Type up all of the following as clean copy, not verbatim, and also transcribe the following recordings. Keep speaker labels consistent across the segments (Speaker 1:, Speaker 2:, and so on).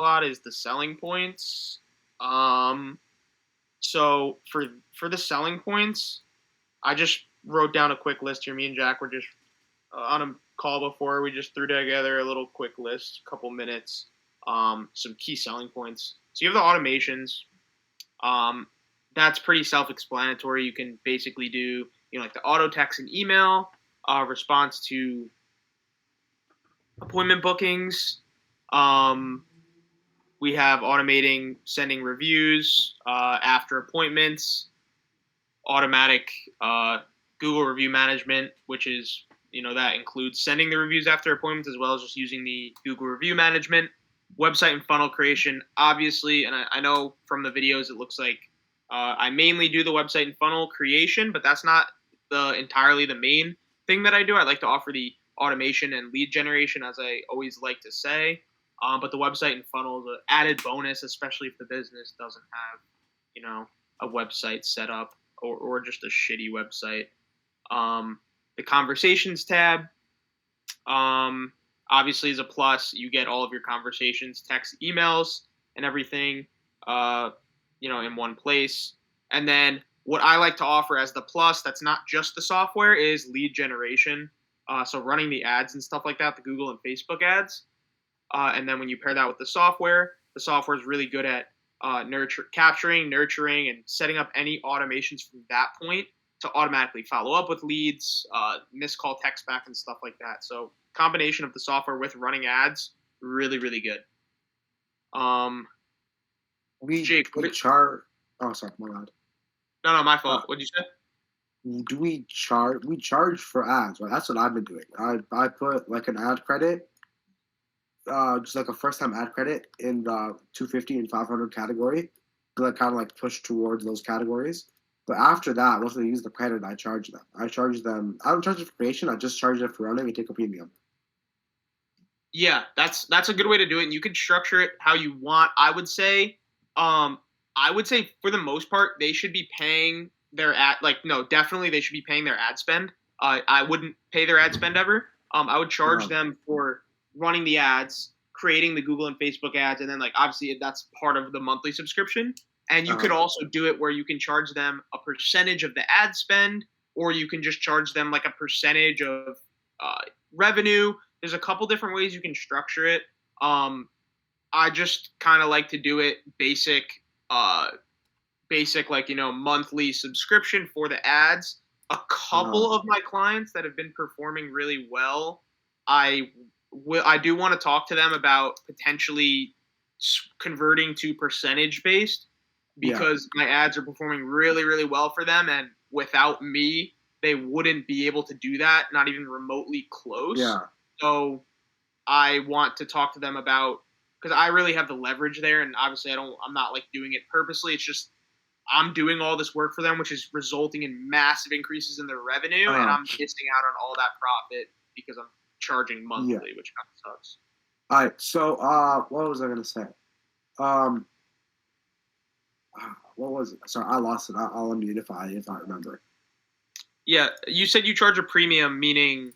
Speaker 1: lot is the selling points. So for the selling points, I just wrote down a quick list here. Me and Jack were just on a call before. We just threw together a little quick list, a couple minutes, some key selling points. So you have the automations. That's pretty self-explanatory. You can basically do, like the auto text and email, response to appointment bookings. We have automating sending reviews after appointments, automatic Google review management, which is, that includes sending the reviews after appointments as well as just using the Google review management, website and funnel creation, obviously. And I know from the videos, it looks like I mainly do the website and funnel creation, but that's not entirely the main thing that I do. I like to offer the automation and lead generation, as I always like to say. But the website and funnel is an added bonus, especially if the business doesn't have, a website set up or just a shitty website. The conversations tab, obviously is a plus. You get all of your conversations, text, emails, and everything, in one place. And then what I like to offer as the plus, that's not just the software, is lead generation. So running the ads and stuff like that, the Google and Facebook ads. And then when you pair that with the software is really good at capturing, nurturing, and setting up any automations from that point to automatically follow up with leads, missed call text back, and stuff like that. So combination of the software with running ads, really, really good.
Speaker 2: Jake, we charge. Oh, sorry, my bad.
Speaker 1: No, my fault. What'd you say?
Speaker 2: Do we charge for ads? Right? That's what I've been doing. I put like an ad credit. Just like a first-time ad credit in the 250 and 500 category, to like kind of like push towards those categories. But after that, once they use the credit, I charge them. I don't charge them for creation. I just charge them for running and take a premium.
Speaker 1: Yeah, that's a good way to do it. And you can structure it how you want. I would say for the most part, they should be paying their ad. Definitely they should be paying their ad spend. I wouldn't pay their ad spend ever. I would charge them for running the ads, creating the Google and Facebook ads, and then obviously that's part of the monthly subscription. And you could also do it where you can charge them a percentage of the ad spend, or you can just charge them like a percentage of revenue. There's a couple different ways you can structure it. I just kind of like to do it basic monthly subscription for the ads. A couple of my clients that have been performing really well, I do want to talk to them about potentially converting to percentage based, because my ads are performing really, really well for them. And without me, they wouldn't be able to do that, not even remotely close.
Speaker 2: Yeah.
Speaker 1: So I want to talk to them about, because I really have the leverage there. And obviously I'm not doing it purposely. It's just, I'm doing all this work for them, which is resulting in massive increases in their revenue. And I'm missing out on all that profit because I'm charging monthly, which kind of sucks.
Speaker 2: All right. So, what was I going to say? What was it? Sorry, I lost it. I'll unmute if I remember.
Speaker 1: Yeah, you said you charge a premium, meaning.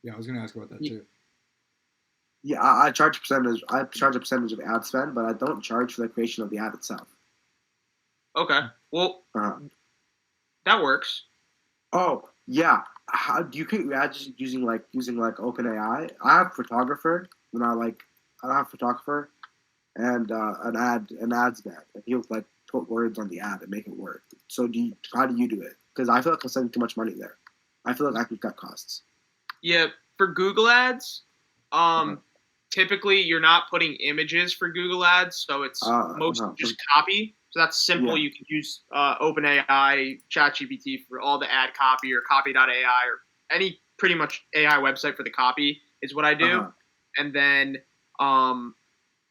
Speaker 3: Yeah, I was going to ask about that too.
Speaker 2: Yeah, I charge a percentage. I charge a percentage of ad spend, but I don't charge for the creation of the ad itself.
Speaker 1: Okay. Well, that works.
Speaker 2: Oh yeah. How do you create ads using OpenAI? I have photographer, and I have a photographer and an ads guy. And he'll put words on the ad and make it work. So how do you do it? Because I feel like I'm spending too much money there. I feel like I could cut costs.
Speaker 1: Yeah, for Google ads, typically you're not putting images for Google ads, so it's mostly just copy. So that's simple. Yeah. You can use OpenAI, ChatGPT for all the ad copy, or copy.ai, or any pretty much AI website for the copy is what I do. And then, and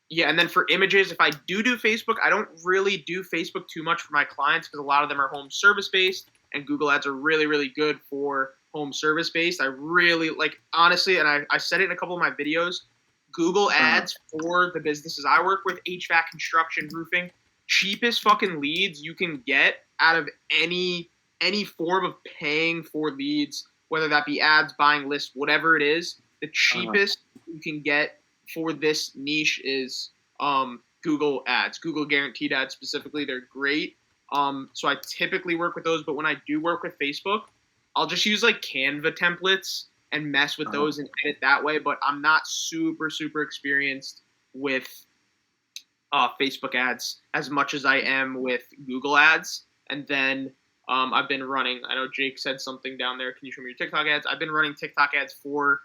Speaker 1: then for images, if I do Facebook, I don't really do Facebook too much for my clients because a lot of them are home service based, and Google ads are really, really good for home service based. I really honestly, and I said it in a couple of my videos, Google ads for the businesses I work with, HVAC, construction, roofing, cheapest fucking leads you can get out of any form of paying for leads, whether that be ads, buying lists, whatever it is, the cheapest you can get for this niche is Google ads, Google guaranteed ads specifically. They're great. So I typically work with those, but when I do work with Facebook, I'll just use like Canva templates and mess with those and edit that way. But I'm not super experienced with Facebook ads as much as I am with Google ads. And then I've been running, I know Jake said something down there. Can you show me your TikTok ads? I've been running TikTok ads for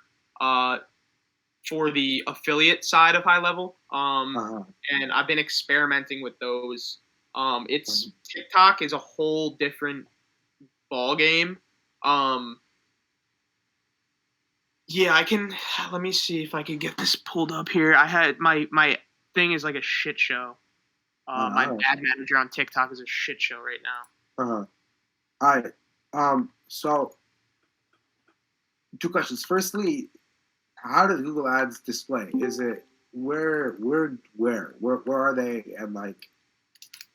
Speaker 1: the affiliate side of High Level. And I've been experimenting with those. TikTok is a whole different ball game. Yeah, let me see if I can get this pulled up here. I had my thing is like a shit show. My ad manager on TikTok is a shit show right now.
Speaker 2: All right. So 2 questions. Firstly, how does Google Ads display? Is it where are they, and like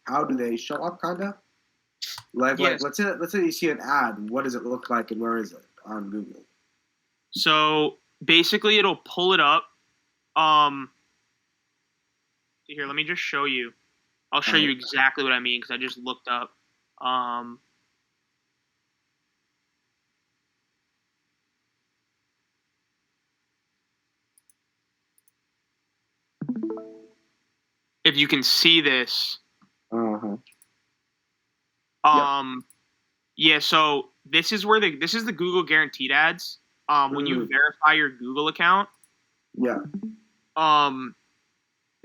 Speaker 2: how do they show up, kinda? Like let's say you see an ad, what does it look like and where is it on Google?
Speaker 1: So basically it'll pull it up. Here, let me just show you. I'll show you exactly what I mean because I just looked up. If you can see this. Yeah, so this is the Google guaranteed ads. When you verify your Google account,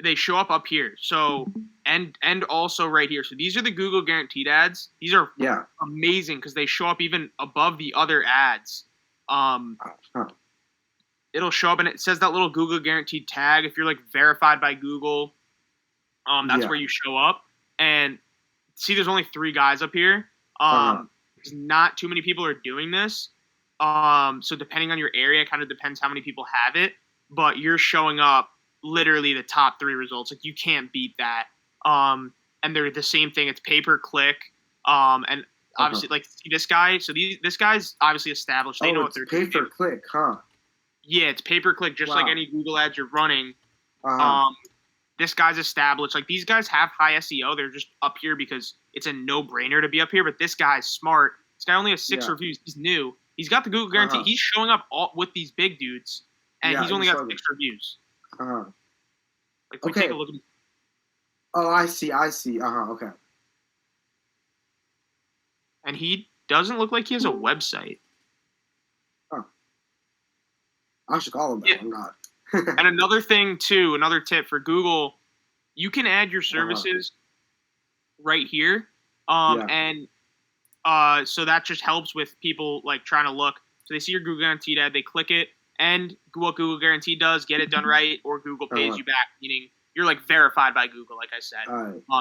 Speaker 1: they show up here. So and also right here. So these are the Google guaranteed ads. These are amazing because they show up even above the other ads. It'll show up and it says that little Google guaranteed tag. If you're like verified by Google, that's where you show up. And see, there's only 3 guys up here. Not too many people are doing this. So depending on your area, kind of depends how many people have it. But you're showing up literally the top 3 results. Like you can't beat that. And they're the same thing. It's pay per click. And obviously, like see this guy. So this guy's obviously established. They know what they're doing.
Speaker 2: Pay per click, huh?
Speaker 1: Yeah, it's pay per click, just like any Google ads you're running. This guy's established. Like these guys have high SEO. They're just up here because it's a no-brainer to be up here. But this guy's smart. This guy only has 6 reviews. He's new. He's got the Google guarantee. He's showing up with these big dudes, and he's only got 6 reviews. Like, take a look at.
Speaker 2: Oh, I see. Okay.
Speaker 1: And he doesn't look like he has a website.
Speaker 2: I should call him that. I'm not.
Speaker 1: And another thing too, another tip for Google, you can add your services right here. And so that just helps with people like trying to look. So they see your Google guaranteed ad, they click it, and what Google guaranteed does, get it done right, or Google pays you back, meaning you're like verified by Google, like I said.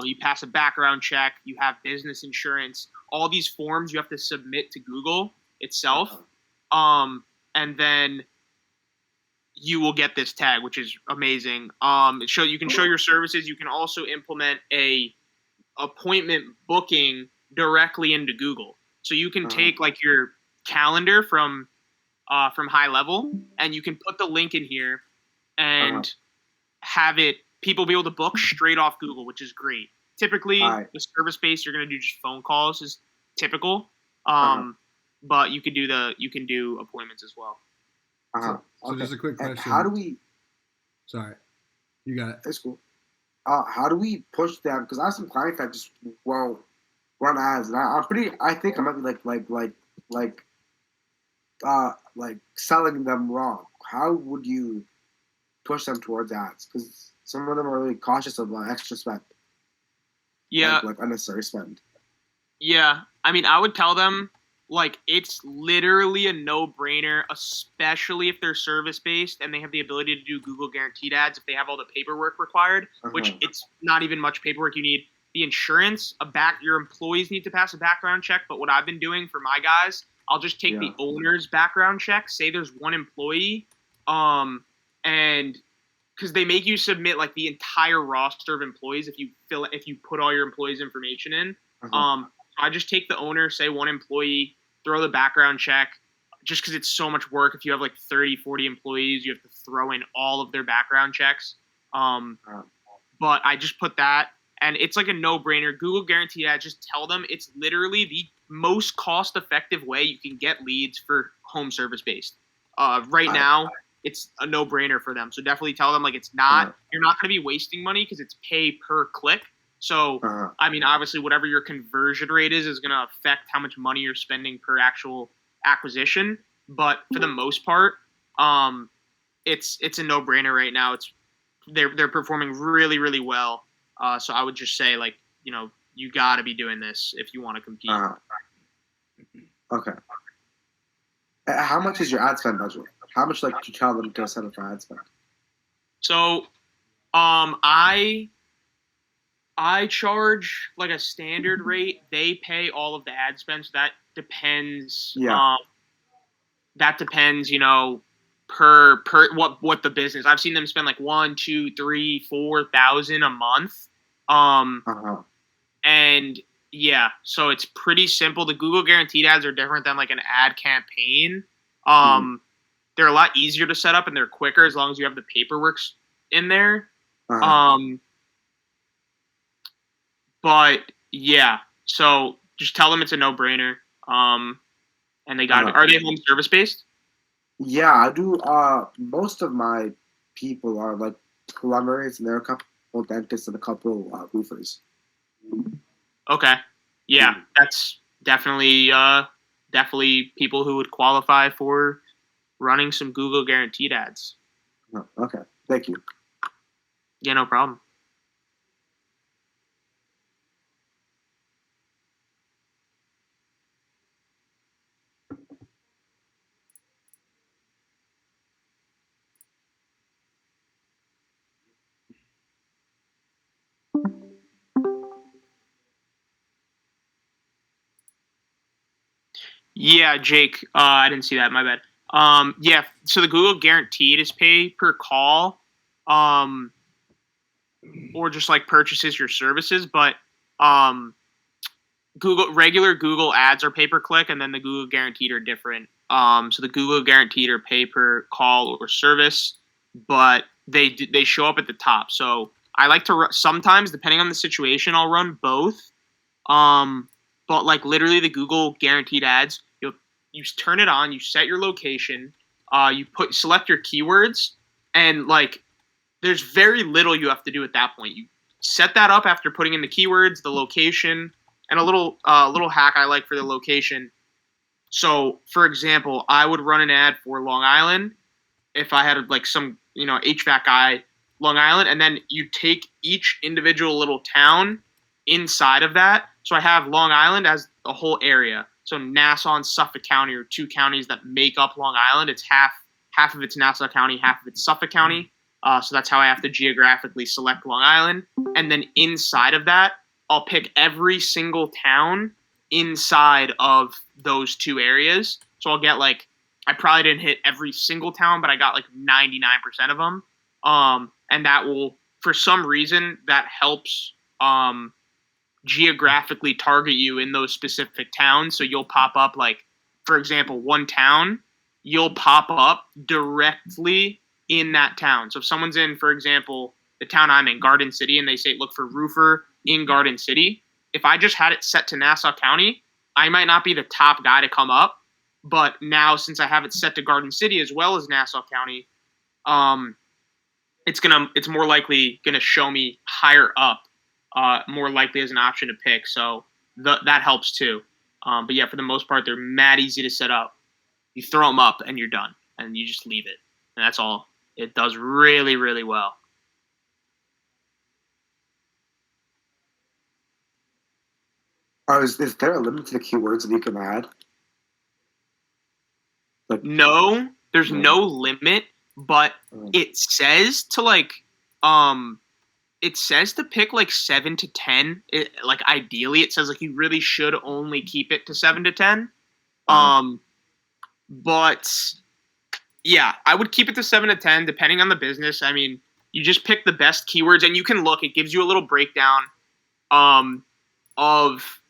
Speaker 1: You pass a background check, you have business insurance, all these forms you have to submit to Google itself. And then you will get this tag, which is amazing. You can show your services. You can also implement a appointment booking directly into Google. So you can take like your calendar from High Level, and you can put the link in here and have people be able to book straight off Google, which is great. Typically, the service base you're going to do just phone calls is typical, but you can do appointments as well.
Speaker 3: So just a quick question.
Speaker 2: How do we?
Speaker 3: Sorry, you got it.
Speaker 2: It's cool. How do we push them? Because I have some clients that just won't run ads, and I think I might be like selling them wrong. How would you push them towards ads? Because some of them are really cautious of extra spend.
Speaker 1: Yeah,
Speaker 2: like unnecessary spend.
Speaker 1: Yeah, I mean, I would tell them. Like, it's literally a no-brainer, especially if they're service-based and they have the ability to do Google guaranteed ads if they have all the paperwork required, which it's not even much paperwork you need. The insurance, your employees need to pass a background check, but what I've been doing for my guys, I'll just take the owner's background check, say there's 1 employee, and because they make you submit, like, the entire roster of employees if you put all your employees' information in. I just take the owner, say 1 employee, throw the background check, just because it's so much work. If you have like 30, 40 employees, you have to throw in all of their background checks. But I just put that, and it's like a no-brainer. Google Guaranteed Ads, just tell them it's literally the most cost-effective way you can get leads for home service-based. Right now, it's a no-brainer for them. So definitely tell them, like, it's not, you're not going to be wasting money because it's pay per click. So, I mean, obviously, whatever your conversion rate is going to affect how much money you're spending per actual acquisition. But for the most part, it's a no-brainer right now. They're performing really, really well. So I would just say, like, you got to be doing this if you want to compete.
Speaker 2: Okay. How much is your ad spend budget? How much, like, do you tell them to set up for ad spend?
Speaker 1: So, I charge like a standard rate. They pay all of the ad spend, so that depends.
Speaker 2: Yeah.
Speaker 1: That depends, per what the business. I've seen them spend like 1, 2, 3, 4,000 a month. And yeah, so it's pretty simple. The Google Guaranteed Ads are different than like an ad campaign. They're a lot easier to set up and they're quicker as long as you have the paperwork in there. But yeah, so just tell them it's a no-brainer. And they got it. Are they home service based?
Speaker 2: Yeah, I do. Most of my people are like plumbers, and there are a couple dentists and a couple roofers.
Speaker 1: Okay. Yeah, that's definitely people who would qualify for running some Google Guaranteed Ads.
Speaker 2: Oh, okay. Thank you.
Speaker 1: Yeah, no problem. Yeah, Jake. I didn't see that. My bad. Yeah. So the Google Guaranteed is pay per call, or just like purchases your services. But regular Google Ads are pay per click, and then the Google Guaranteed are different. So the Google Guaranteed are pay per call or service, but they show up at the top. So I like to sometimes, depending on the situation, I'll run both. But like literally the Google Guaranteed Ads, you turn it on, you set your location, you select your keywords, and like there's very little you have to do at that point. You set that up after putting in the keywords, the location, and a little hack I like for the location. So for example, I would run an ad for Long Island if I had like some HVAC guy, Long Island, and then you take each individual little town inside of that. So I have Long Island as a whole area. So Nassau and Suffolk County are two counties that make up Long Island. It's half of it's Nassau County, half of it's Suffolk County. So that's how I have to geographically select Long Island. And then inside of that, I'll pick every single town inside of those two areas. So I'll get like, I probably didn't hit every single town, but I got like 99% of them. And that will, for some reason, that helps geographically target you in those specific towns. So you'll pop up like, for example, one town, you'll pop up directly in that town. So if someone's in, for example, the town I'm in, Garden City, and they say look for roofer in Garden City, if I just had it set to Nassau County, I might not be the top guy to come up. But now since I have it set to Garden City as well as Nassau County, it's more likely gonna show me higher up. More likely as an option to pick. So that helps too. But yeah, for the most part, they're mad easy to set up. You throw them up and you're done. And you just leave it. And that's all. It does really, really well.
Speaker 2: Is there a limit to the keywords that you can add? Like,
Speaker 1: no, there's no limit, but it says to like, it says to pick like 7 to 10. Like ideally, it says like you really should only keep it to 7 to 10. But yeah, I would keep it to 7 to 10 depending on the business. I mean, you just pick the best keywords, and you can look. It gives you a little breakdown of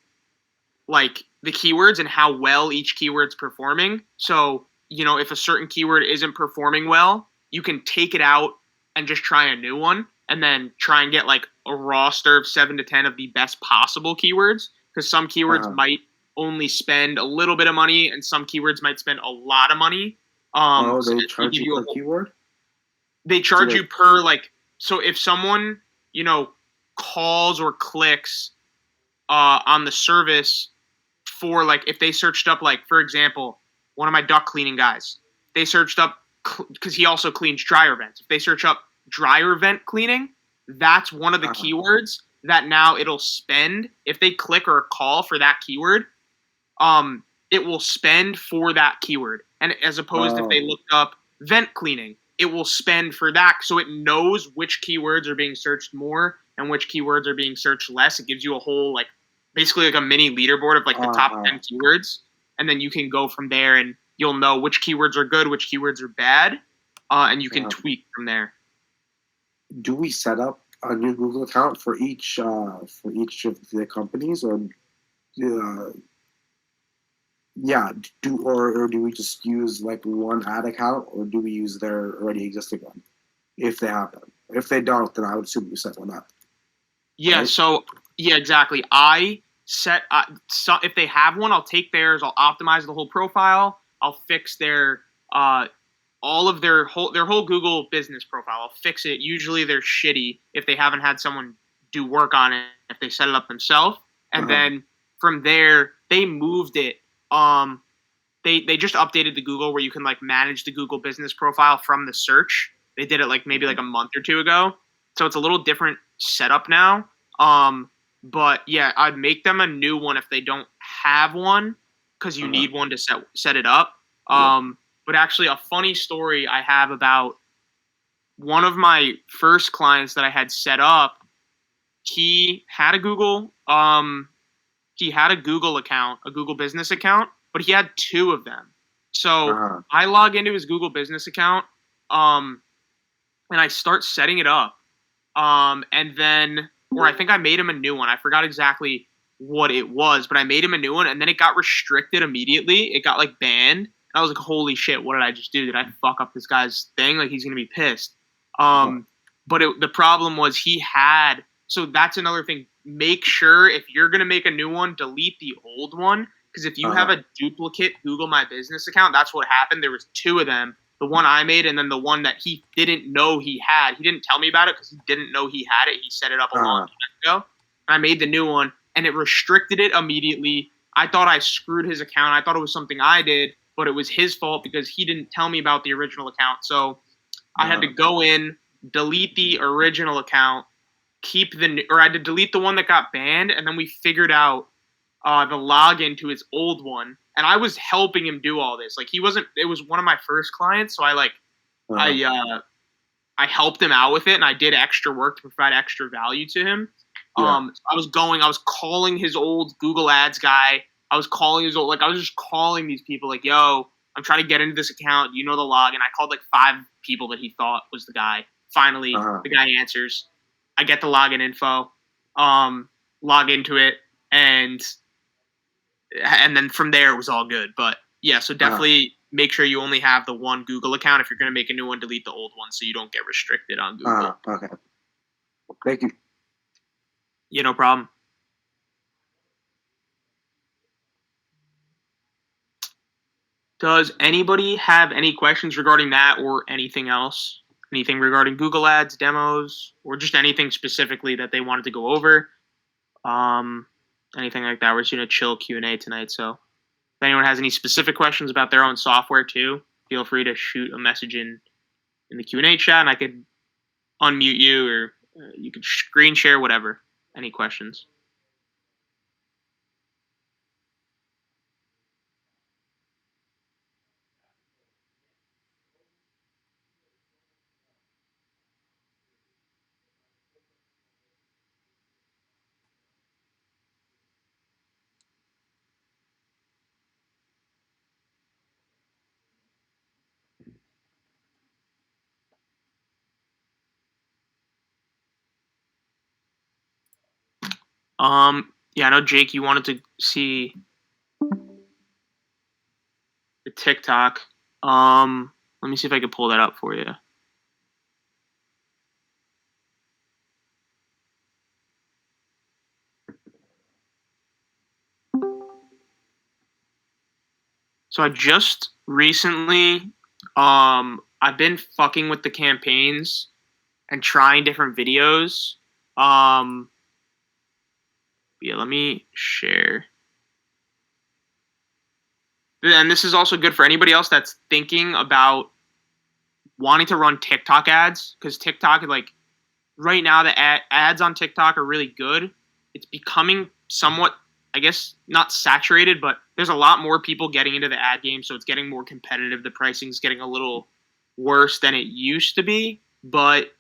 Speaker 1: like the keywords and how well each keyword's performing. So, if a certain keyword isn't performing well, you can take it out and just try a new one and then try and get like a roster of 7 to 10 of the best possible keywords, because some keywords might only spend a little bit of money and some keywords might spend a lot of money.
Speaker 2: They charge you per keyword?
Speaker 1: They charge you per, like, so if someone, calls or clicks on the service for, like, if they searched up, like, for example, one of my duct cleaning guys, they searched up, because he also cleans dryer vents. If they search up dryer vent cleaning, that's one of the keywords that now it'll spend. If they click or call for that keyword, it will spend for that keyword. And as opposed if they looked up vent cleaning, it will spend for that. So it knows which keywords are being searched more and which keywords are being searched less. It gives you a whole, like, basically like a mini leaderboard of like the top 10 keywords. And then you can go from there and you'll know which keywords are good, which keywords are bad. And you can tweak from there.
Speaker 2: Do we set up a new Google account for each of the companies, or or do we just use like one ad account, or do we use their already existing one if they have them? If they don't, then I would assume you set one up.
Speaker 1: Yeah. Right? So yeah, exactly. I set so if they have one, I'll take theirs. I'll optimize the whole profile. I'll fix their all of their whole Google business profile. I'll fix it. Usually they're shitty if they haven't had someone do work on it, if they set it up themselves. And then from there, they moved it. They just updated the Google where you can like manage the Google business profile from the search. They did it like maybe like a month or two ago. So it's a little different setup now. But yeah, I'd make them a new one if they don't have one, because you need one to set it up. But actually, a funny story I have about one of my first clients that I had set up. He had a Google account, a Google business account, but he had two of them. So I log into his Google business account, and I start setting it up. And then, or I think I made him a new one. I forgot exactly what it was, but I made him a new one, and then it got restricted immediately. It got like banned. I was like, holy shit, what did I just do? Did I fuck up this guy's thing? Like, he's going to be pissed. But the problem was so that's another thing. Make sure if you're going to make a new one, delete the old one. Because if you have a duplicate Google My Business account, that's what happened. There was two of them. The one I made and then the one that he didn't know he had. He didn't tell me about it because he didn't know he had it. He set it up a long time ago. I made the new one, and it restricted it immediately. I thought I screwed his account. I thought it was something I did, but it was his fault because he didn't tell me about the original account. So I had to go in, delete the original account, I had to delete the one that got banned, and then we figured out the login to his old one. And I was helping him do all this. Like, it was one of my first clients, so I helped him out with it, and I did extra work to provide extra value to him. I was calling his old Google Ads guy. I was just calling these people like, yo, I'm trying to get into this account. You know the login. I called like 5 people that he thought was the guy. Finally, the guy answers. I get the login info, log into it, and then from there it was all good. But yeah, so definitely make sure you only have the one Google account. If you're going to make a new one, delete the old one so you don't get restricted on Google.
Speaker 2: Okay. Thank you.
Speaker 1: Yeah, no problem. Does anybody have any questions regarding that or anything else? Anything regarding Google Ads, demos, or just anything specifically that they wanted to go over? Anything like that. We're just going to chill Q&A tonight. So if anyone has any specific questions about their own software too, feel free to shoot a message in the Q&A chat, and I could unmute you, or you could screen share, whatever. Any questions? Yeah, I know, Jake, you wanted to see the TikTok. Let me see if I can pull that up for you. So I just recently, I've been fucking with the campaigns and trying different videos. Yeah, let me share. And this is also good for anybody else that's thinking about wanting to run TikTok ads, because TikTok, like right now, the ads on TikTok are really good. It's becoming somewhat, I guess, not saturated, but there's a lot more people getting into the ad game, so it's getting more competitive. The pricing's getting a little worse than it used to be, but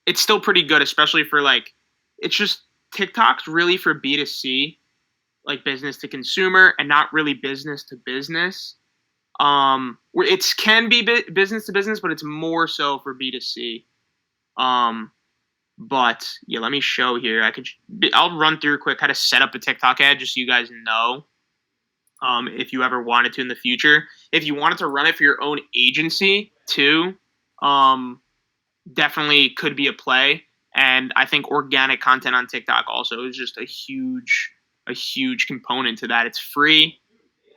Speaker 1: it's still pretty good, especially for like, it's just TikTok's really for B2C, like business to consumer, and not really business to business. Where it can be business to business, but it's more so for B2C. But yeah, let me show here. I'll run through quick how to set up a TikTok ad, just so you guys know. If you ever wanted to in the future, if you wanted to run it for your own agency too, definitely could be a play. And I think organic content on TikTok also is just a huge component to that. It's free.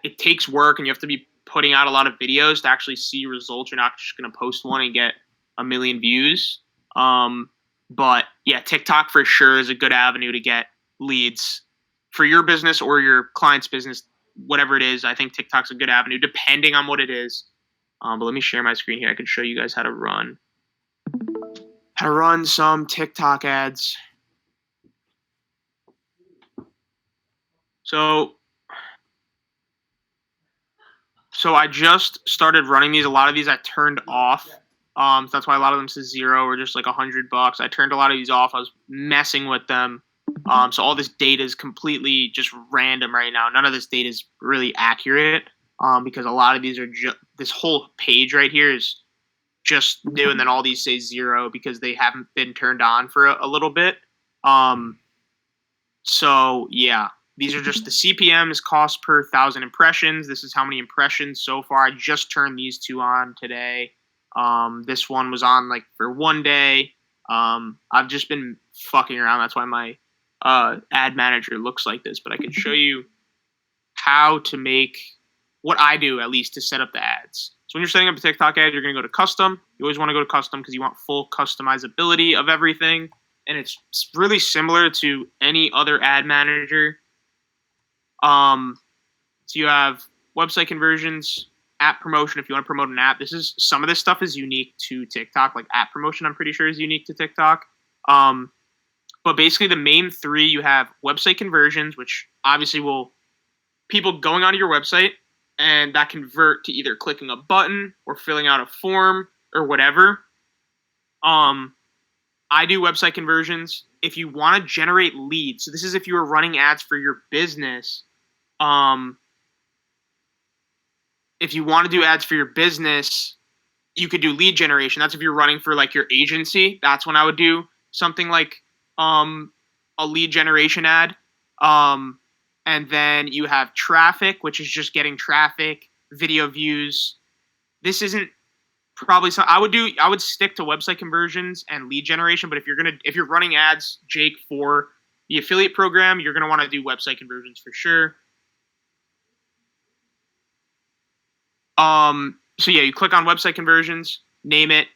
Speaker 1: It takes work, and you have to be putting out a lot of videos to actually see results. You're not just going to post one and get a million views. But yeah, TikTok for sure is a good avenue to get leads for your business or your client's business, whatever it is. I think TikTok's a good avenue depending on what it is. But let me share my screen here. I can show you guys how to run some TikTok ads. So I just started running these. A lot of these I turned off. So that's why a lot of them says $0 or just like $100. I turned a lot of these off. I was messing with them. So all this data is completely just random right now. None of this data is really accurate, because a lot of these are this whole page right here is just new, and then all these say $0 because they haven't been turned on for a little bit. So yeah, these are just the CPMs, cost per 1,000 impressions. This is how many impressions so far. I just turned these two on today. This one was on like for 1 day. I've just been fucking around. That's why my ad manager looks like this, but I can show you how to make what I do, at least, to set up the ads. So when you're setting up a TikTok ad, you're going to go to custom. You always want to go to custom because you want full customizability of everything. And it's really similar to any other ad manager. So you have website conversions, app promotion if you want to promote an app. Some of this stuff is unique to TikTok, like app promotion, I'm pretty sure is unique to TikTok. But basically the main three, you have website conversions, which obviously will people going onto your website, and that convert to either clicking a button or filling out a form or whatever. I do website conversions. If you want to generate leads, so this is if you were running ads for your business. If you want to do ads for your business, you could do lead generation. That's if you're running for like your agency. That's when I would do something like a lead generation ad. And then you have traffic, which is just getting traffic, video views. This isn't probably something I would stick to website conversions and lead generation. But if you're running ads, Jake, for the affiliate program, you're gonna want to do website conversions for sure. So yeah, you click on website conversions, name it.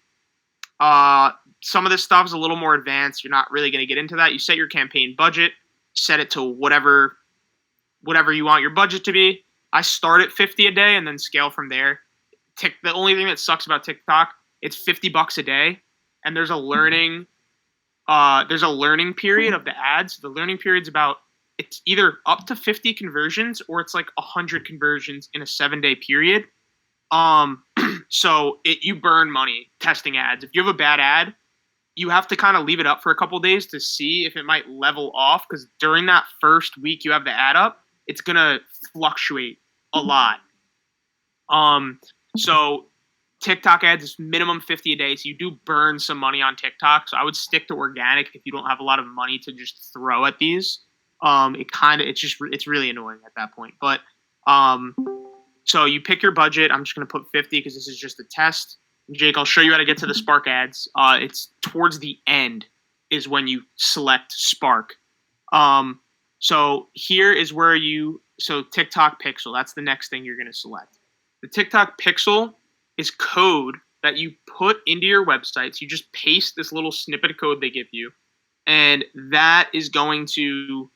Speaker 1: Some of this stuff is a little more advanced. You're not really going to get into that. You set your campaign budget, set it to whatever you want your budget to be. I start at 50 a day and then scale from there. The only thing that sucks about TikTok, it's $50 a day, and there's a learning period of the ads. The learning period's it's either up to 50 conversions or it's like 100 conversions in a 7-day period. So you burn money testing ads. If you have a bad ad, you have to kind of leave it up for a couple days to see if it might level off, because during that first week you have the ad up, it's going to fluctuate a lot. So TikTok ads is minimum 50 a day, so you do burn some money on TikTok. So I would stick to organic if you don't have a lot of money to just throw at these. It's really annoying at that point. But so you pick your budget. I'm just going to put 50 because this is just a test. Jake, I'll show you how to get to the Spark ads. It's towards the end is when you select Spark. So here is where so TikTok Pixel, that's the next thing you're going to select. The TikTok Pixel is code that you put into your websites. You just paste this little snippet of code they give you, and that is going to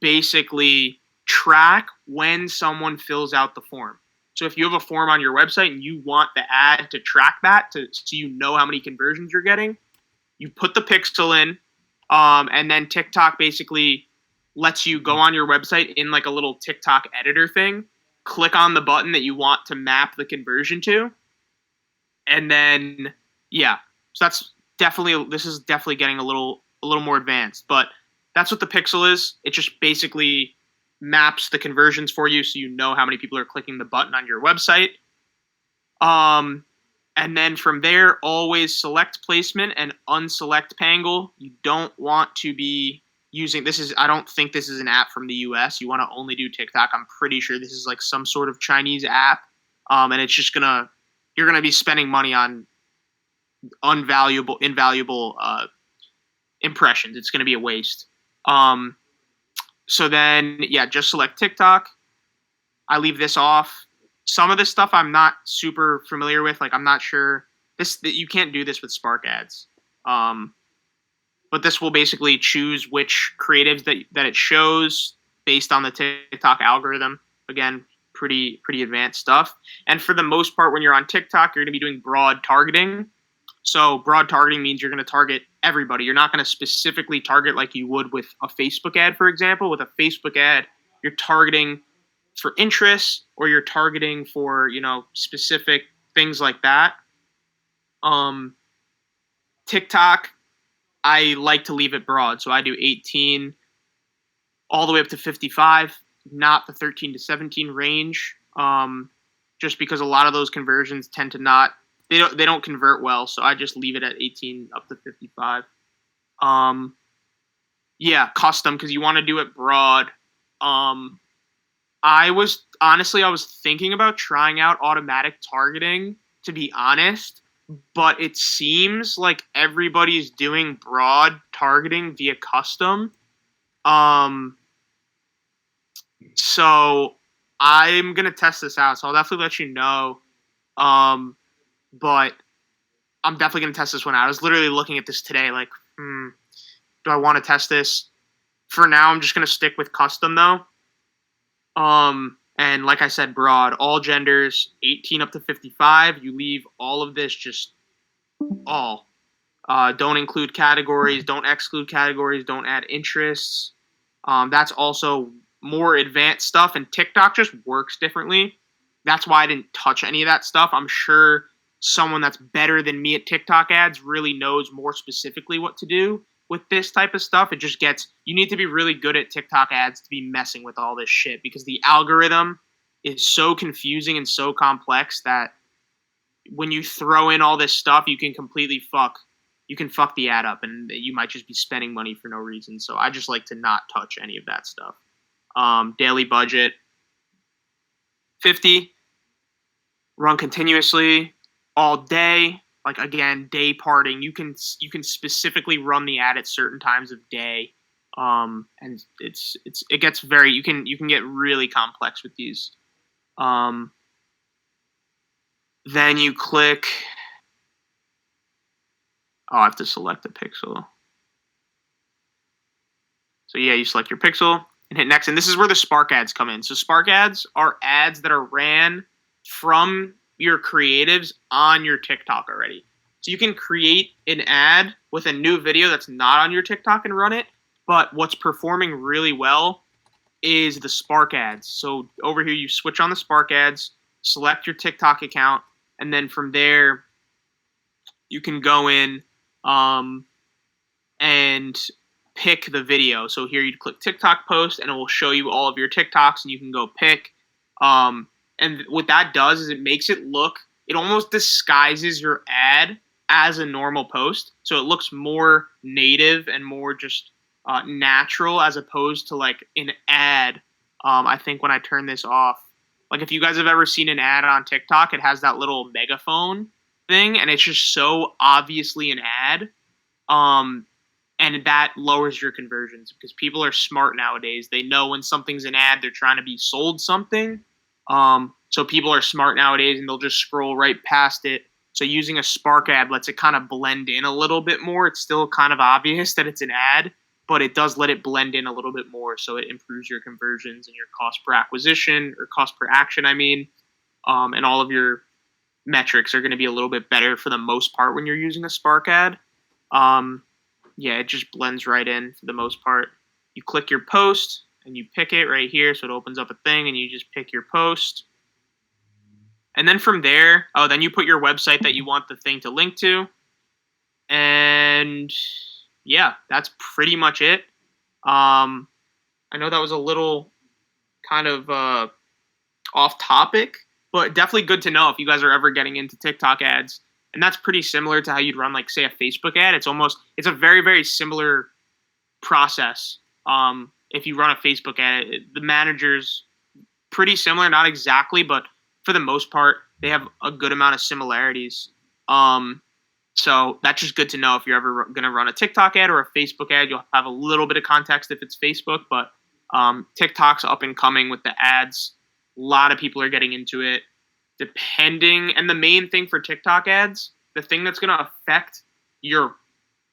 Speaker 1: basically track when someone fills out the form. So if you have a form on your website and you want the ad to track that so you know how many conversions you're getting, you put the pixel in, and then TikTok basically lets you go on your website in like a little TikTok editor thing, click on the button that you want to map the conversion to, and then so this is definitely getting a little more advanced, but that's what the pixel is. It just basically maps the conversions for you so you know how many people are clicking the button on your website. And then from there, always select placement and unselect Pangle. You don't want to be using I don't think this is an app from the US. You want to only do TikTok. I'm pretty sure this is like some sort of Chinese app. And it's just you're going to be spending money on invaluable impressions. It's going to be a waste. So then, just select TikTok. I leave this off. Some of this stuff I'm not super familiar with. Like, I'm not sure. You can't do this with Spark ads. But this will basically choose which creatives that it shows based on the TikTok algorithm. Again, pretty advanced stuff. And for the most part, when you're on TikTok, you're going to be doing broad targeting. So broad targeting means you're going to target everybody. You're not going to specifically target like you would with a Facebook ad, for example. With a Facebook ad, you're targeting for interests, or you're targeting for, specific things like that. TikTok, I like to leave it broad. So I do 18 all the way up to 55, not the 13 to 17 range. Just because a lot of those conversions tend to they don't convert well, so I just leave it at 18 up to 55. Custom, because you want to do it broad. I was thinking about trying out automatic targeting, to be honest, but it seems like everybody's doing broad targeting via custom. So I'm gonna test this out, so I'll definitely let you know. But I'm definitely going to test this one out. I was literally looking at this today, like, do I want to test this? For now, I'm just going to stick with custom, though. And like I said, broad, all genders, 18 up to 55. You leave all of this just all. Don't include categories. Don't exclude categories. Don't add interests. That's also more advanced stuff, and TikTok just works differently. That's why I didn't touch any of that stuff. I'm sure someone that's better than me at TikTok ads really knows more specifically what to do with this type of stuff. You need to be really good at TikTok ads to be messing with all this shit, because the algorithm is so confusing and so complex that when you throw in all this stuff, you can fuck the ad up, and you might just be spending money for no reason. So I just like to not touch any of that stuff. Daily budget, 50, run continuously all day. Like, again, day parting. You can specifically run the ad at certain times of day. And it gets very, you can get really complex with these. Then you click, I have to select the pixel. So you select your pixel and hit next. And this is where the Spark ads come in. So Spark ads are ads that are ran from your creatives on your TikTok already. So you can create an ad with a new video that's not on your TikTok and run it. But what's performing really well is the Spark ads. So over here, you switch on the Spark ads, select your TikTok account, and then from there, you can go in and pick the video. So here you click TikTok post, and it will show you all of your TikToks, and you can go pick. And what that does is it almost disguises your ad as a normal post. So it looks more native and more just natural as opposed to like an ad. I think when I turn this off, like if you guys have ever seen an ad on TikTok, it has that little megaphone thing, and it's just so obviously an ad. And that lowers your conversions because people are smart nowadays. They know when something's an ad, they're trying to be sold something. So people are smart nowadays, and they'll just scroll right past it. So using a Spark ad lets it kind of blend in a little bit more. It's still kind of obvious that it's an ad, but it does let it blend in a little bit more. So it improves your conversions and your cost per acquisition or cost per action, and all of your metrics are going to be a little bit better for the most part when you're using a Spark ad. Yeah, it just blends right in for the most part. You click your post and you pick it right here. So it opens up a thing and you just pick your post. And then from there, then you put your website that you want the thing to link to. And yeah, that's pretty much it. I know that was a little kind of off topic, but definitely good to know if you guys are ever getting into TikTok ads. And that's pretty similar to how you'd run, like, say, a Facebook ad. It's a very, very similar process. If you run a Facebook ad, the manager's pretty similar, not exactly, but for the most part, they have a good amount of similarities. So that's just good to know if you're ever going to run a TikTok ad or a Facebook ad. You'll have a little bit of context if it's Facebook, but TikTok's up and coming with the ads. A lot of people are getting into it. And the main thing for TikTok ads, the thing that's going to affect your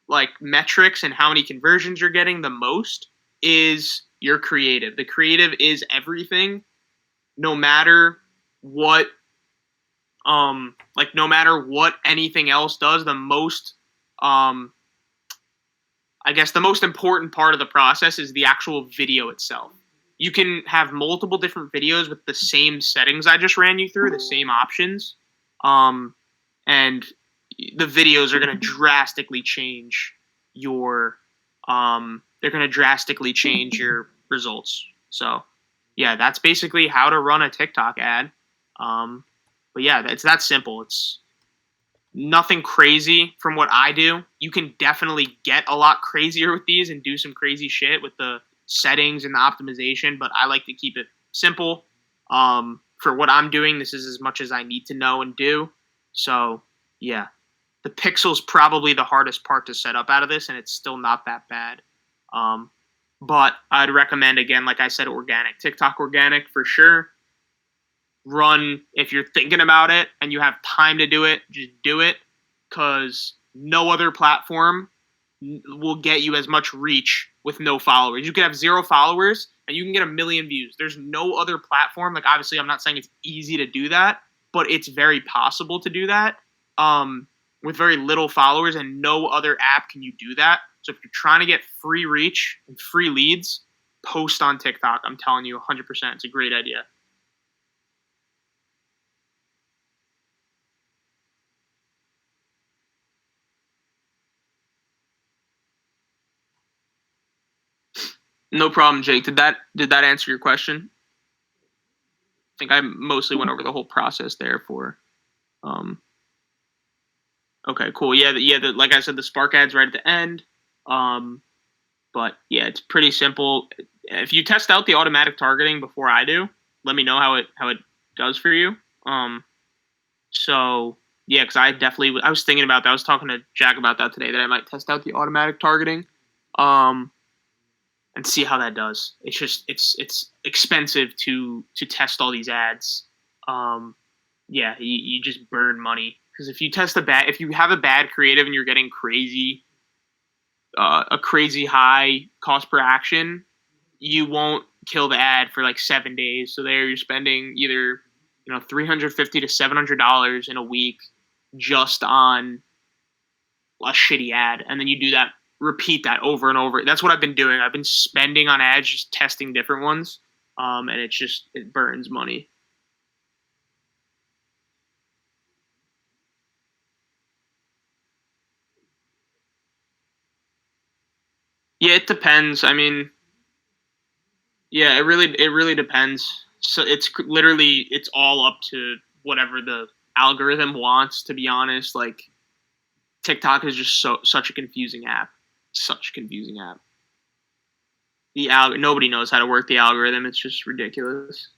Speaker 1: like metrics and how many conversions you're getting the most is your creative. The creative is everything, no matter what anything else does. The most I guess the most important part of the process is the actual video itself. You can have multiple different videos with the same settings I just ran you through, the same options, and the videos are going to drastically change your results. So, yeah, that's basically how to run a TikTok ad. But yeah, it's that simple. It's nothing crazy from what I do. You can definitely get a lot crazier with these and do some crazy shit with the settings and the optimization, but I like to keep it simple. For what I'm doing, this is as much as I need to know and do. So yeah, the pixel's probably the hardest part to set up out of this, and it's still not that bad. But I'd recommend, again, like I said, organic. TikTok organic for sure. Run, if you're thinking about it and you have time to do it, just do it, because no other platform will get you as much reach with no followers. You could have 0 followers and you can get 1 million views. There's no other platform. Like, obviously, I'm not saying it's easy to do that, but it's very possible to do that with very little followers, and no other app can you do that. So if you're trying to get free reach and free leads, post on TikTok. I'm telling you 100%. It's a great idea. No problem, Jake. Did that answer your question? I think I mostly went over the whole process there for. Okay, cool. Yeah. Like I said, the Spark ad's right at the end. But yeah, it's pretty simple. If you test out the automatic targeting before I do, let me know how it does for you. So yeah, because I was thinking about that. I was talking to Jack about that today, that I might test out the automatic targeting. And see how that does. It's just it's expensive to test all these ads. Yeah, you just burn money, because if you have a bad creative and you're getting a crazy high cost per action, you won't kill the ad for like 7 days. So there you're spending either $350 to $700 in a week just on a shitty ad, and then you do that. Repeat that over and over. That's what I've been doing. I've been spending on ads, just testing different ones, and it burns money. Yeah, it depends. I mean, yeah, it really depends. So it's all up to whatever the algorithm wants, to be honest. Like, TikTok is just such a confusing app. Such a confusing app. Nobody knows how to work the algorithm. It's just ridiculous.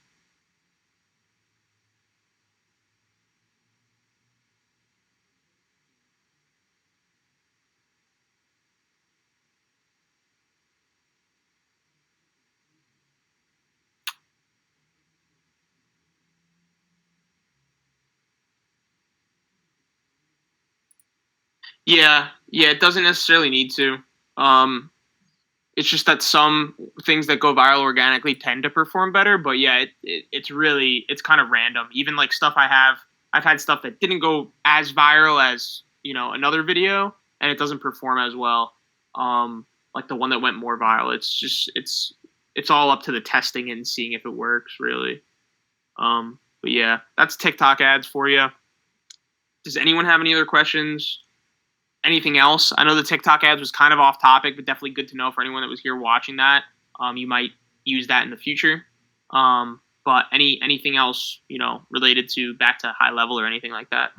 Speaker 1: Yeah, it doesn't necessarily need to. It's just that some things that go viral organically tend to perform better. But yeah, it's kind of random. Even like stuff I've had stuff that didn't go as viral as another video, and it doesn't perform as well. Like the one that went more viral. It's all up to the testing and seeing if it works really. But yeah, that's TikTok ads for you. Does anyone have any other questions? Anything else? I know the TikTok ads was kind of off topic, but definitely good to know for anyone that was here watching that. You might use that in the future. But anything else, related to back to high level or anything like that?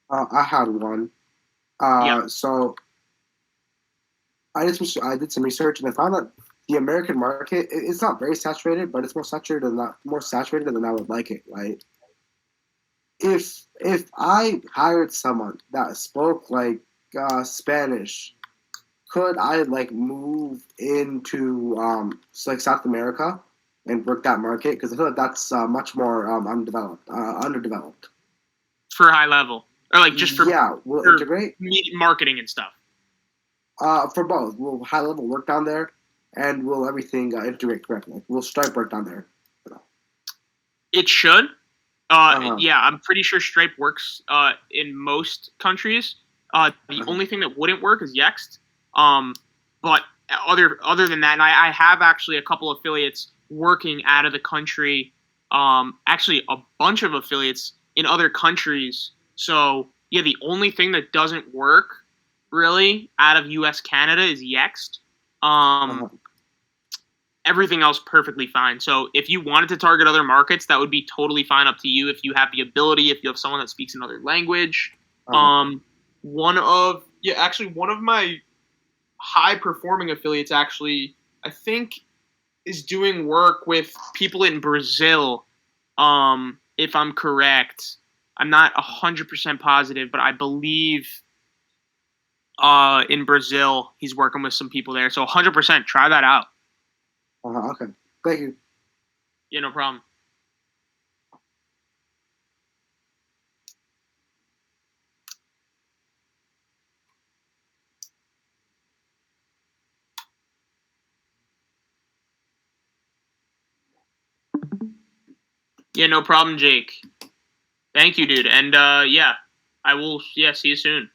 Speaker 2: I had one. So I did some research and I found that the American market it's not very saturated, but it's more saturated than I would like it. Right? If I hired someone that spoke like Spanish, could I like move into like South America and work that market? Because I feel like that's much more underdeveloped.
Speaker 1: For high level, or like just for
Speaker 2: we'll integrate
Speaker 1: marketing and stuff.
Speaker 2: For both, we'll high level work down there, and we'll everything integrate correctly. Like, we'll Stripe work down there.
Speaker 1: It should. Yeah, I'm pretty sure Stripe works in most countries. The only thing that wouldn't work is YEXT. But other than that, and I have actually a couple affiliates working out of the country. Actually, a bunch of affiliates in other countries. So yeah, the only thing that doesn't work really out of US Canada is YEXT. Everything else perfectly fine. So if you wanted to target other markets, that would be totally fine, up to you. If you have the ability, if you have someone that speaks another language. One of my high performing affiliates actually, I think, is doing work with people in Brazil. If I'm correct, I'm not 100% positive, but I believe in Brazil he's working with some people there. So 100% try that out.
Speaker 2: Okay. Thank you.
Speaker 1: Yeah, no problem. Yeah, no problem, Jake. Thank you, dude. And yeah, I will see you soon.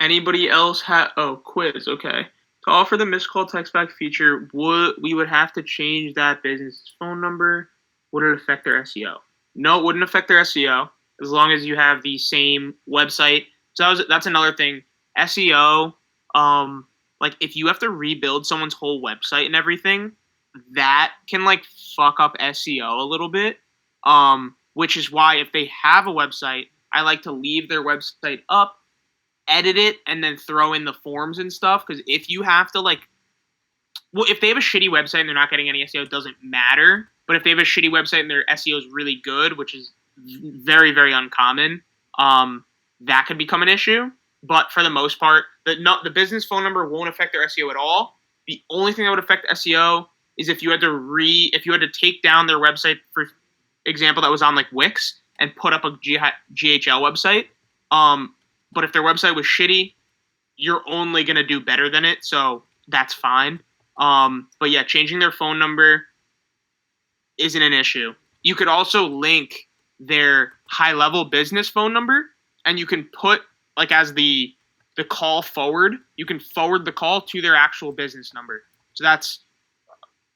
Speaker 1: Anybody else have? Oh, quiz. Okay. To offer the missed call text back feature, we would have to change that business's phone number? Would it affect their SEO? No, it wouldn't affect their SEO as long as you have the same website. So that's another thing. SEO, like if you have to rebuild someone's whole website and everything, that can like fuck up SEO a little bit. Which is why if they have a website, I like to leave their website up, edit it, and then throw in the forms and stuff. Because if you have to if they have a shitty website and they're not getting any SEO, it doesn't matter. But if they have a shitty website and their SEO is really good, which is very, very uncommon, that could become an issue. But for the most part, the business phone number won't affect their SEO at all. The only thing that would affect SEO is if you had to take down their website, for example, that was on like Wix, and put up a GHL website. But if their website was shitty, you're only going to do better than it. So that's fine. But yeah, changing their phone number, isn't an issue. You could also link their high-level business phone number, and you can put like as the call forward. You can forward the call to their actual business number. So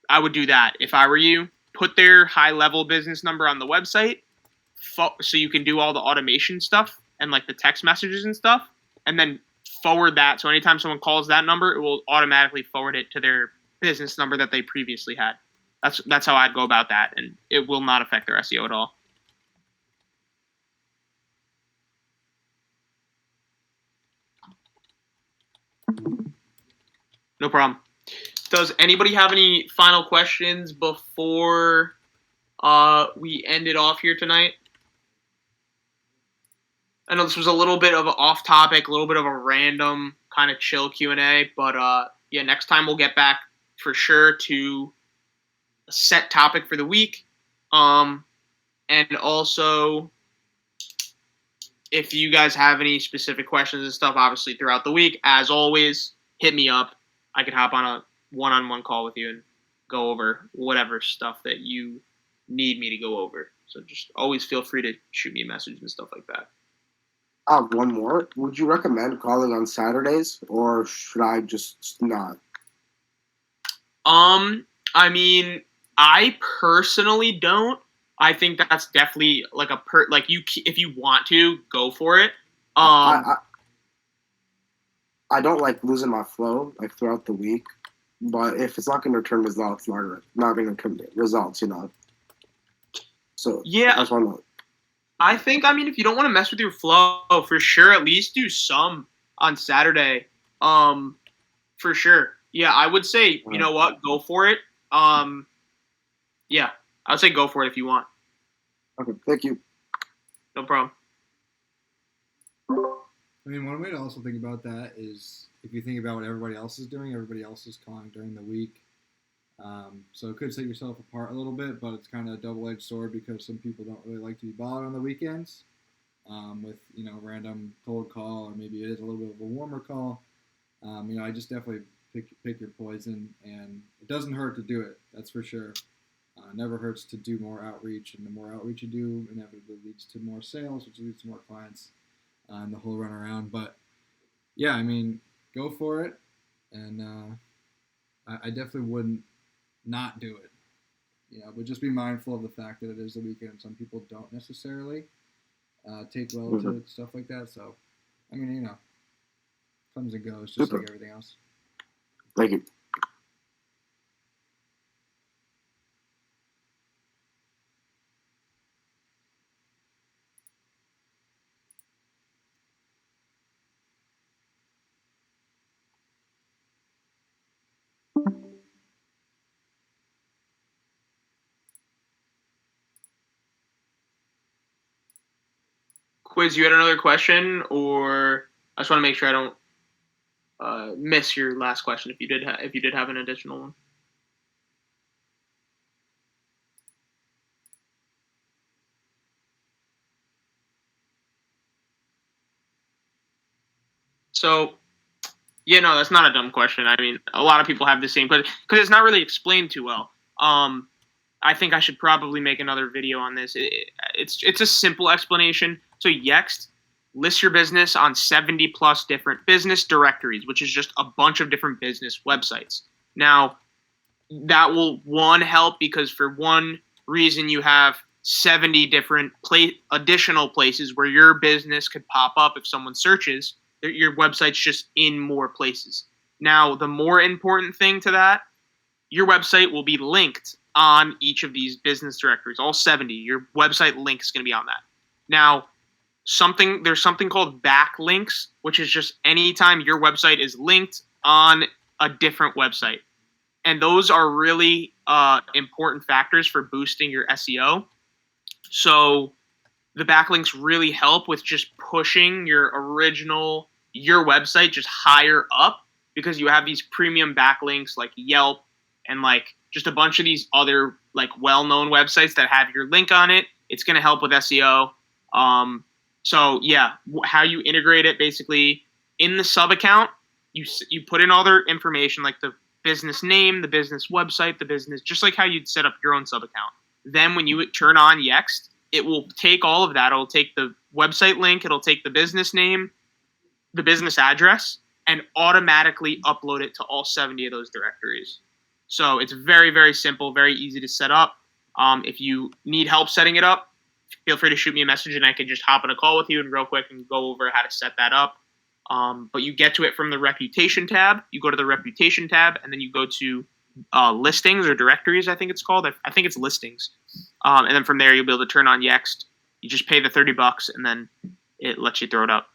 Speaker 1: I would do that if I were you. Put their high-level business number on the website, so you can do all the automation stuff and like the text messages and stuff, and then forward that. So anytime someone calls that number, it will automatically forward it to their business number that they previously had. That's how I'd go about that, and it will not affect their SEO at all. No problem. Does anybody have any final questions before we end it off here tonight? I know this was a little bit of an off topic, a little bit of a random kind of chill Q&A, but yeah, next time we'll get back for sure to a set topic for the week. And also, if you guys have any specific questions and stuff, obviously throughout the week, as always, hit me up. I could hop on a one-on-one call with you and go over whatever stuff that you need me to go over. So just always feel free to shoot me a message and stuff like that.
Speaker 2: One more. Would you recommend calling on Saturdays, or should I just not?
Speaker 1: I mean, I personally don't. I think that's definitely like if you want to, go for it.
Speaker 2: I don't like losing my flow like throughout the week, but if it's not going to return results, it's not going to return results, you know. So
Speaker 1: yeah,
Speaker 2: that's one note.
Speaker 1: I think, I mean, if you don't want to mess with your flow, for sure, at least do some on Saturday. For sure. Yeah, I would say, you know what, go for it. Yeah, I would say go for it if you want.
Speaker 2: Okay, thank you.
Speaker 1: No problem.
Speaker 3: I mean, one way to also think about that is if you think about what everybody else is doing, everybody else is calling during the week. So it could set yourself apart a little bit, but it's kind of a double-edged sword because some people don't really like to be bothered on the weekends with, you know, random cold call, or maybe it is a little bit of a warmer call. You know, I just definitely pick your poison, and it doesn't hurt to do it. That's for sure. Never hurts to do more outreach, and the more outreach you do, inevitably leads to more sales, which leads to more clients, and the whole run around. But yeah, I mean, go for it, and I definitely wouldn't not do it. You know, but just be mindful of the fact that it is the weekend. Some people don't necessarily take well to stuff like that. So, I mean, you know, comes and goes, just like everything else.
Speaker 2: Thank you.
Speaker 1: Quiz, you had another question, or I just want to make sure I don't miss your last question if you did have an additional one. So, yeah, no, that's not a dumb question. I mean, a lot of people have the same question because it's not really explained too well. I think I should probably make another video on this. It's a simple explanation. So YEXT lists your business on 70 plus different business directories, which is just a bunch of different business websites. Now, that will, one, help because for one reason you have 70 different additional places where your business could pop up if someone searches. Your website's just in more places. Now, the more important thing to that, your website will be linked on each of these business directories, all 70. Your website link is going to be on that. Now, there's something called backlinks, which is just anytime your website is linked on a different website. And those are really important factors for boosting your SEO. So the backlinks really help with just pushing your website just higher up, because you have these premium backlinks like Yelp and like just a bunch of these other like well-known websites that have your link on it. It's going to help with SEO. So yeah, how you integrate it, basically in the sub account, you put in all their information, like the business name, the business website, the business, just like how you'd set up your own sub account. then when you turn on YEXT, it will take all of that. It'll take the website link, it'll take the business name, the business address, and automatically upload it to all 70 of those directories. So it's very, very simple, very easy to set up. If you need help setting it up, feel free to shoot me a message and I can just hop on a call with you and real quick and go over how to set that up. But you get to it from the reputation tab. You go to the reputation tab and then you go to listings or directories, I think it's called. I think it's listings. And then from there, you'll be able to turn on YEXT. You just pay the $30 and then it lets you throw it up.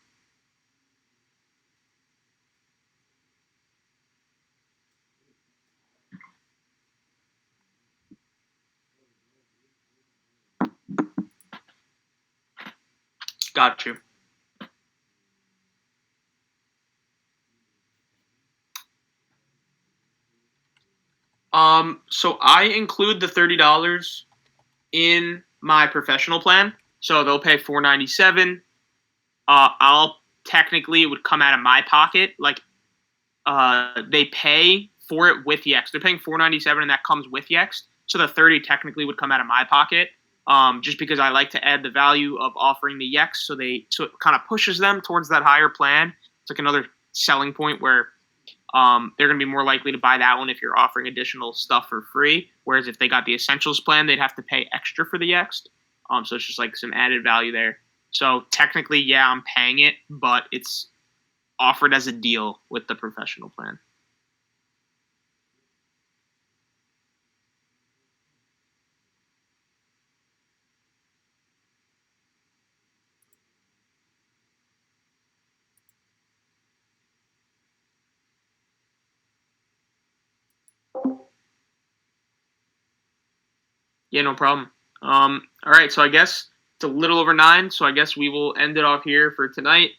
Speaker 1: Got you. So I include the $30 in my professional plan. So they'll pay $497. I'll technically, it would come out of my pocket. Like, they pay for it with YEXT. They're paying $497 and that comes with YEXT. So the 30 technically would come out of my pocket. Just because I like to add the value of offering the YEXT, so it kind of pushes them towards that higher plan. It's like another selling point where they're going to be more likely to buy that one if you're offering additional stuff for free. Whereas if they got the Essentials plan, they'd have to pay extra for the YEXT. So it's just like some added value there. So technically, yeah, I'm paying it, but it's offered as a deal with the professional plan. Yeah, no problem. All right, so I guess it's a little over 9, so I guess we will end it off here for tonight.